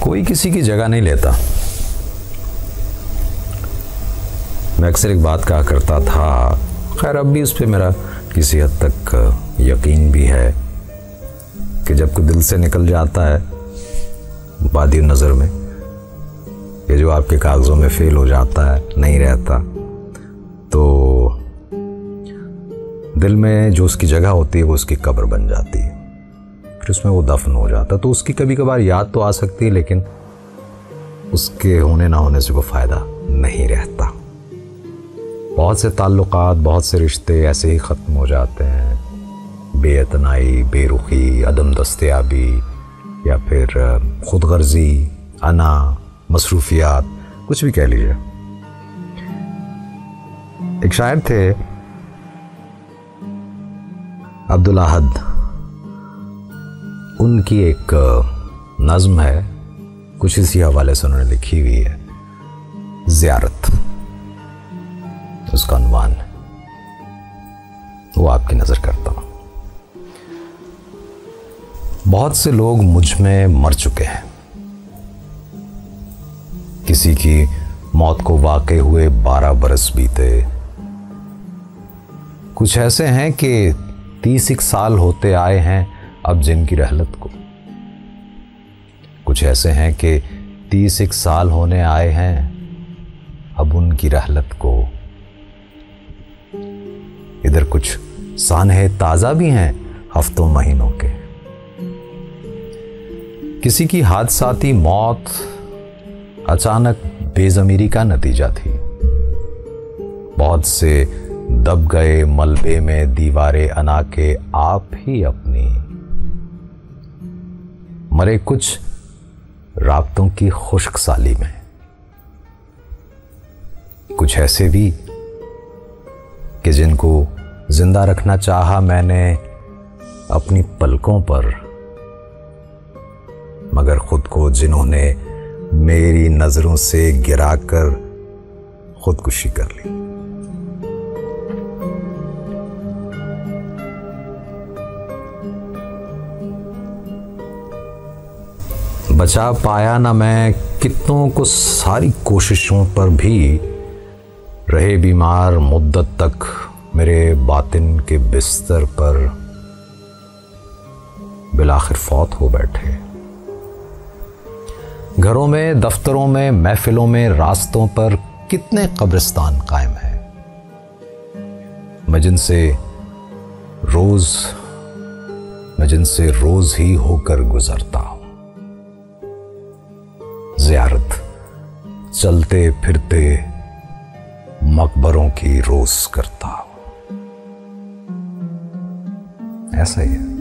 कोई किसी की जगह नहीं लेता। मैं अक्सर एक बात कहा करता था, खैर अब भी उस पर मेरा किसी हद तक यकीन भी है, कि जब कोई दिल से निकल जाता है बादी नज़र में, ये जो आपके कागज़ों में फेल हो जाता है, नहीं रहता, तो दिल में जो उसकी जगह होती है वो उसकी कब्र बन जाती है, फिर उसमें वो दफन हो जाता है। तो उसकी कभी कभार याद तो आ सकती है, लेकिन उसके होने ना होने से कोई फ़ायदा नहीं रहता। बहुत से ताल्लुकात, बहुत से रिश्ते ऐसे ही ख़त्म हो जाते हैं, बेइतनाई, बेरुखी, अदम दस्तयाबी, या फिर खुदगर्जी, अना, मसरूफियात, कुछ भी कह लीजिए। एक शायर थे अब्दुल अहद, उनकी एक नज़्म है, कुछ इसी हवाले से उन्होंने लिखी हुई है, ज़ियारत उसका उन्वान है, वो आपकी नज़र करता हूँ। बहुत से लोग मुझ में मर चुके हैं, किसी की मौत को वाक़े हुए 12 बरस बीते, कुछ ऐसे हैं कि 30 साल होते आए हैं अब जिनकी रहलत को, कुछ ऐसे हैं कि 30 साल होने आए हैं अब उनकी रहलत को। इधर कुछ सानहे ताज़ा भी हैं हफ्तों महीनों के। किसी की हादसाती मौत अचानक बेज़मीरी का नतीजा थी। बहुत से दब गए मलबे में दीवारे अना के आप ही अपनी, मरे कुछ राब्तों की खुश्क साली में। कुछ ऐसे भी कि जिनको जिंदा रखना चाहा मैंने अपनी पलकों पर, मगर खुद को जिन्होंने मेरी नजरों से गिराकर खुदकुशी कर ली। बचा पाया ना मैं कितनों को सारी कोशिशों पर भी, रहे बीमार मुद्दत तक मेरे बातिन के बिस्तर पर, बिलाखिर फौत हो बैठे। घरों में, दफ्तरों में, महफिलों में, रास्तों पर कितने कब्रिस्तान कायम हैं, मैं जिनसे रोज ही होकर गुजरता हूं। ज़ियारत चलते फिरते मकबरों की रोज करता हूं। ऐसा ही है।